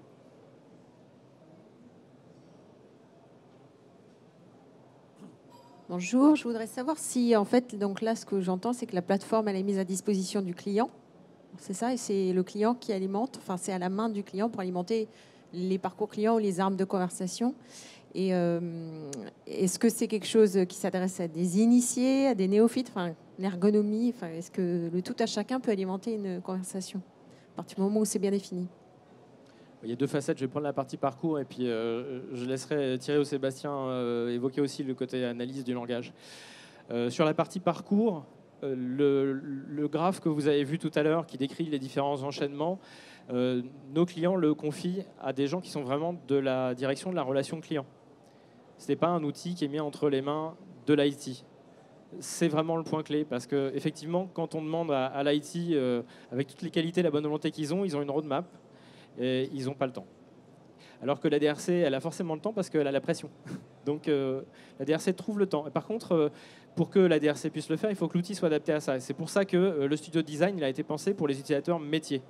S6: Bonjour, je voudrais savoir si, en fait, donc là, ce que j'entends, c'est que la plateforme, elle est mise à disposition du client. C'est ça, et c'est le client qui alimente, enfin, c'est à la main du client pour alimenter les parcours clients ou les armes de conversation. Et est-ce que c'est quelque chose qui s'adresse à des initiés, à des néophytes, enfin, l'ergonomie, enfin, est-ce que le tout à chacun peut alimenter une conversation à partir du moment où c'est bien défini?
S4: Il y a deux facettes, je vais prendre la partie parcours et puis je laisserai Thierry ou Sébastien évoquer aussi le côté analyse du langage. Sur la partie parcours, le graphe que vous avez vu tout à l'heure qui décrit les différents enchaînements, nos clients le confient à des gens qui sont vraiment de la direction de la relation client. Ce n'est pas un outil qui est mis entre les mains de l'IT. C'est vraiment le point clé parce qu'effectivement, quand on demande à l'IT, avec toutes les qualités et la bonne volonté qu'ils ont une roadmap et ils n'ont pas le temps. Alors que la DRC, elle a forcément le temps parce qu'elle a la pression. Donc la DRC trouve le temps. Et par contre, pour que la DRC puisse le faire, il faut que l'outil soit adapté à ça. Et c'est pour ça que le studio design il a été pensé pour les utilisateurs métiers.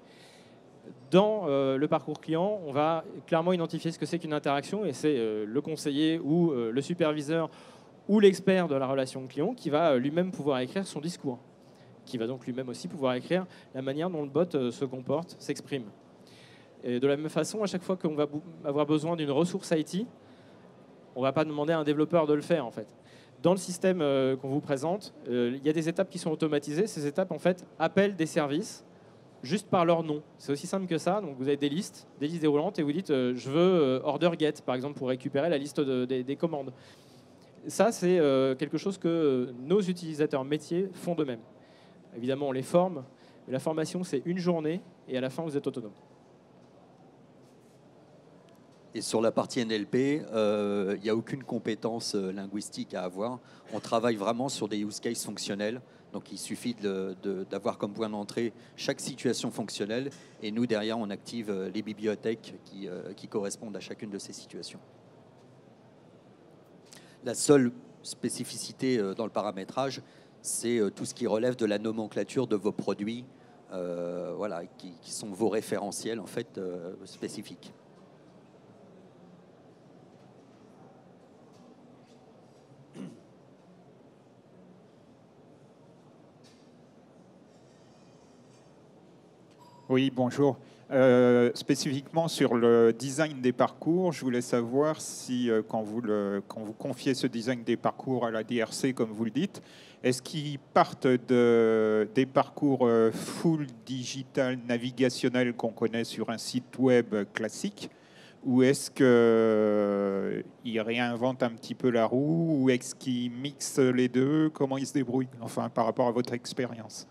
S4: Dans le parcours client, on va clairement identifier ce que c'est qu'une interaction et c'est le conseiller ou le superviseur ou l'expert de la relation client qui va lui-même pouvoir écrire son discours, qui va donc lui-même aussi pouvoir écrire la manière dont le bot se comporte, s'exprime. Et de la même façon, à chaque fois qu'on va avoir besoin d'une ressource IT, on ne va pas demander à un développeur de le faire en fait. Dans le système qu'on vous présente, il y a des étapes qui sont automatisées. Ces étapes en fait appellent des services juste par leur nom. C'est aussi simple que ça. Donc vous avez des listes déroulantes et vous dites je veux order get par exemple pour récupérer la liste des commandes. Ça c'est quelque chose que nos utilisateurs métiers font d'eux-mêmes. Évidemment on les forme, mais la formation c'est une journée et à la fin vous êtes autonome.
S2: Et sur la partie NLP, il n'y a aucune compétence linguistique à avoir. On travaille vraiment sur des use cases fonctionnels. Donc il suffit d'avoir comme point d'entrée chaque situation fonctionnelle. Et nous, derrière, on active les bibliothèques qui correspondent à chacune de ces situations. La seule spécificité dans le paramétrage, c'est tout ce qui relève de la nomenclature de vos produits, voilà, qui sont vos référentiels en fait, spécifiques.
S7: Oui, bonjour. Spécifiquement sur le design des parcours, je voulais savoir si, quand vous confiez ce design des parcours à la DRC, comme vous le dites, est-ce qu'ils partent des parcours full digital navigationnel qu'on connaît sur un site web classique, ou est-ce qu'ils réinventent un petit peu la roue, ou est-ce qu'ils mixent les deux? Comment ils se débrouillent, enfin, par rapport à votre expérience?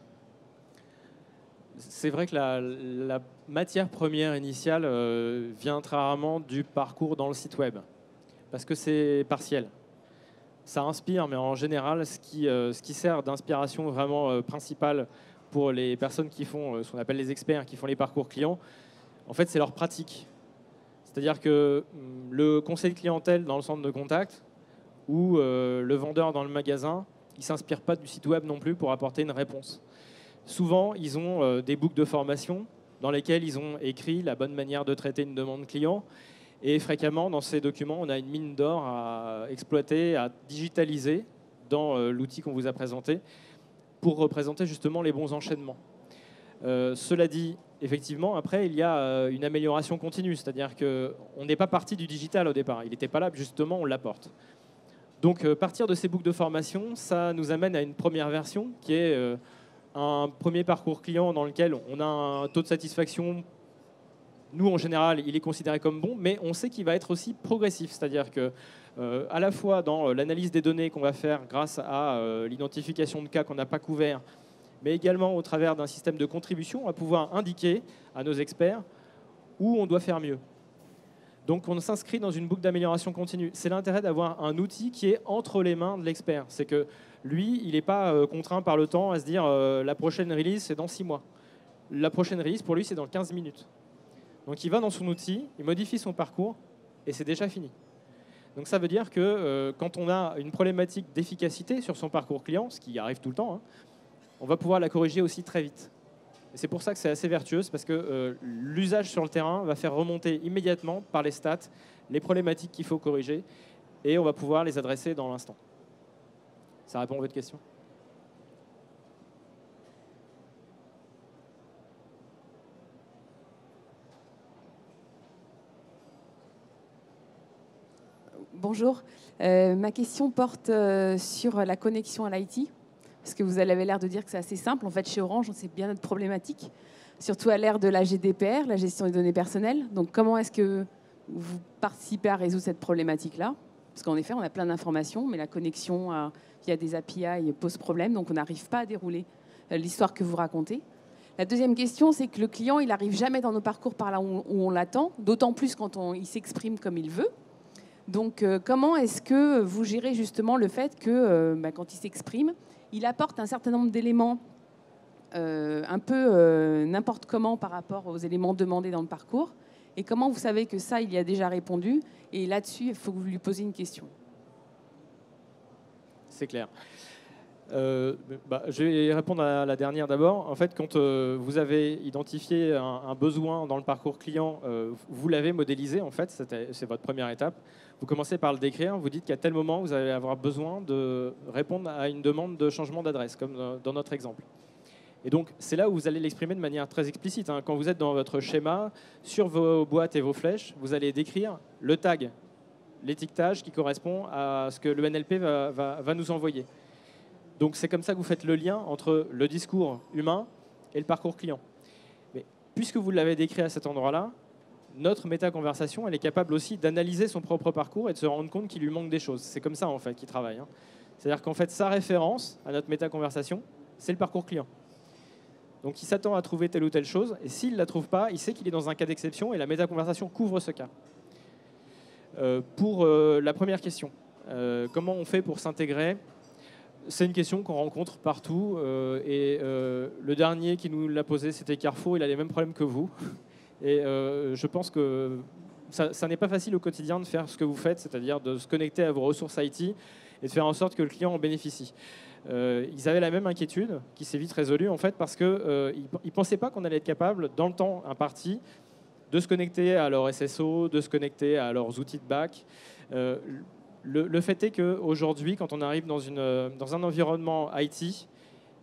S4: C'est vrai que la matière première initiale vient très rarement du parcours dans le site web, parce que c'est partiel. Ça inspire, mais en général, ce qui sert d'inspiration vraiment principale pour les personnes qui font ce qu'on appelle les experts, qui font les parcours clients, en fait, c'est leur pratique. C'est-à-dire que le conseil de clientèle dans le centre de contact ou le vendeur dans le magasin, il ne s'inspire pas du site web non plus pour apporter une réponse. Souvent, ils ont des books de formation dans lesquels ils ont écrit la bonne manière de traiter une demande client. Et fréquemment, dans ces documents, on a une mine d'or à exploiter, à digitaliser dans l'outil qu'on vous a présenté pour représenter justement les bons enchaînements. Cela dit, effectivement, après, il y a une amélioration continue. C'est-à-dire qu'on n'est pas parti du digital au départ. Il n'était pas là, justement, on l'apporte. Donc, partir de ces books de formation, ça nous amène à une première version qui est un premier parcours client dans lequel on a un taux de satisfaction. Nous, en général, il est considéré comme bon, mais on sait qu'il va être aussi progressif. C'est-à-dire que, à la fois dans l'analyse des données qu'on va faire grâce à l'identification de cas qu'on n'a pas couverts, mais également au travers d'un système de contribution, on va pouvoir indiquer à nos experts où on doit faire mieux. Donc, on s'inscrit dans une boucle d'amélioration continue. C'est l'intérêt d'avoir un outil qui est entre les mains de l'expert. C'est que lui, il n'est pas contraint par le temps à se dire la prochaine release, c'est dans 6 mois. La prochaine release, pour lui, c'est dans 15 minutes. Donc, il va dans son outil, il modifie son parcours et c'est déjà fini. Donc, ça veut dire que quand on a une problématique d'efficacité sur son parcours client, ce qui arrive tout le temps, hein, on va pouvoir la corriger aussi très vite. Et c'est pour ça que c'est assez vertueux, parce que l'usage sur le terrain va faire remonter immédiatement par les stats les problématiques qu'il faut corriger et on va pouvoir les adresser dans l'instant. Ça répond à votre question?
S8: Bonjour. Ma question porte sur la connexion à l'IT. Parce que vous avez l'air de dire que c'est assez simple. En fait, chez Orange, c'est bien notre problématique, surtout à l'ère de la GDPR, la gestion des données personnelles. Donc, comment est-ce que vous participez à résoudre cette problématique-là? Parce qu'en effet, on a plein d'informations, mais la connexion via des API pose problème, donc on n'arrive pas à dérouler l'histoire que vous racontez. La deuxième question, c'est que le client, il n'arrive jamais dans nos parcours par là où on l'attend, d'autant plus quand il s'exprime comme il veut. Donc, comment est-ce que vous gérez justement le fait que, quand il s'exprime, il apporte un certain nombre d'éléments un peu n'importe comment par rapport aux éléments demandés dans le parcours, et comment vous savez que ça, il y a déjà répondu, et là-dessus, il faut que vous lui posiez une question.
S4: C'est clair. Je vais répondre à la dernière d'abord. En fait, quand vous avez identifié un besoin dans le parcours client, vous l'avez modélisé, en fait, c'est votre première étape. Vous commencez par le décrire, vous dites qu'à tel moment, vous allez avoir besoin de répondre à une demande de changement d'adresse, comme dans notre exemple. Et donc, c'est là où vous allez l'exprimer de manière très explicite. Quand vous êtes dans votre schéma, sur vos boîtes et vos flèches, vous allez décrire le tag, l'étiquetage qui correspond à ce que le NLP va nous envoyer. Donc, c'est comme ça que vous faites le lien entre le discours humain et le parcours client. Mais puisque vous l'avez décrit à cet endroit-là, notre métaconversation, elle est capable aussi d'analyser son propre parcours et de se rendre compte qu'il lui manque des choses. C'est comme ça, en fait, qu'il travaille. C'est-à-dire qu'en fait, sa référence à notre métaconversation, c'est le parcours client. Donc, il s'attend à trouver telle ou telle chose, et s'il ne la trouve pas, il sait qu'il est dans un cas d'exception, et la métaconversation couvre ce cas. Pour la première question, comment on fait pour s'intégrer ? C'est une question qu'on rencontre partout, et le dernier qui nous l'a posé, c'était Carrefour, il a les mêmes problèmes que vous. Et je pense que ça n'est pas facile au quotidien de faire ce que vous faites, c'est-à-dire de se connecter à vos ressources IT et de faire en sorte que le client en bénéficie. Ils avaient la même inquiétude, qui s'est vite résolue en fait, parce qu'ils ne pensaient pas qu'on allait être capable, dans le temps imparti, de se connecter à leur SSO, de se connecter à leurs outils de back. Le fait est qu'aujourd'hui, quand on arrive dans un environnement IT,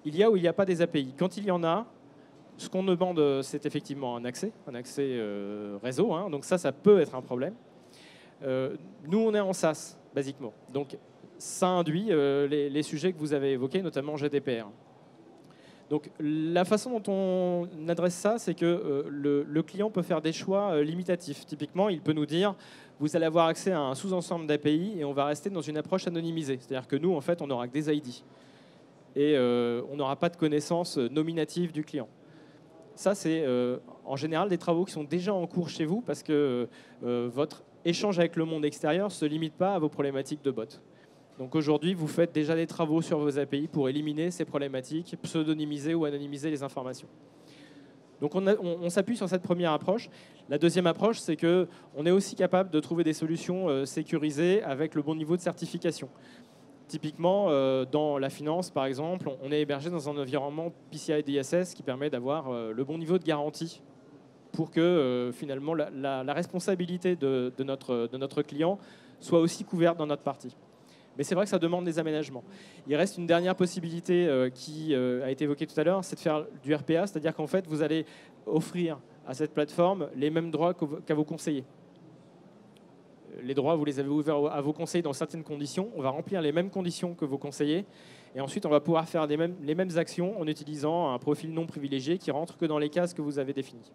S4: il y a ou il n'y a pas des API. Quand il y en a, ce qu'on demande, c'est effectivement un accès réseau. Donc ça peut être un problème. Nous, on est en SaaS, basiquement. Donc ça induit les sujets que vous avez évoqués, notamment GDPR. Donc la façon dont on adresse ça, c'est que le client peut faire des choix limitatifs. Typiquement, il peut nous dire, vous allez avoir accès à un sous-ensemble d'API et on va rester dans une approche anonymisée. C'est-à-dire que nous, en fait, on n'aura que des ID. Et on n'aura pas de connaissance nominative du client. Ça, c'est en général des travaux qui sont déjà en cours chez vous parce que votre échange avec le monde extérieur ne se limite pas à vos problématiques de bot. Donc aujourd'hui, vous faites déjà des travaux sur vos API pour éliminer ces problématiques, pseudonymiser ou anonymiser les informations. Donc on s'appuie sur cette première approche. La deuxième approche, c'est qu'on est aussi capable de trouver des solutions sécurisées avec le bon niveau de certification. Typiquement, dans la finance, par exemple, on est hébergé dans un environnement PCI DSS qui permet d'avoir le bon niveau de garantie pour que finalement la responsabilité de notre client soit aussi couverte dans notre partie. Mais c'est vrai que ça demande des aménagements. Il reste une dernière possibilité qui a été évoquée tout à l'heure, c'est de faire du RPA, c'est-à-dire qu'en fait, vous allez offrir à cette plateforme les mêmes droits qu'à vos conseillers. Les droits, vous les avez ouverts à vos conseillers dans certaines conditions. On va remplir les mêmes conditions que vos conseillers. Et ensuite, on va pouvoir faire les mêmes actions en utilisant un profil non privilégié qui rentre que dans les cases que vous avez définies.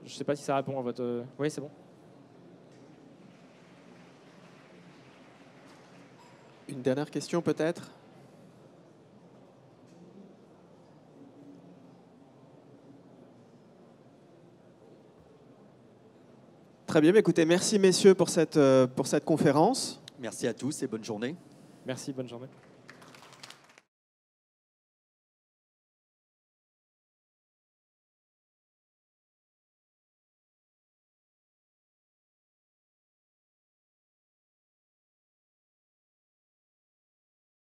S4: Je ne sais pas si ça répond à votre... Oui, c'est bon.
S1: Une dernière question peut-être ? Très bien, écoutez, merci messieurs pour cette conférence.
S2: Merci à tous et bonne journée.
S4: Merci, bonne journée.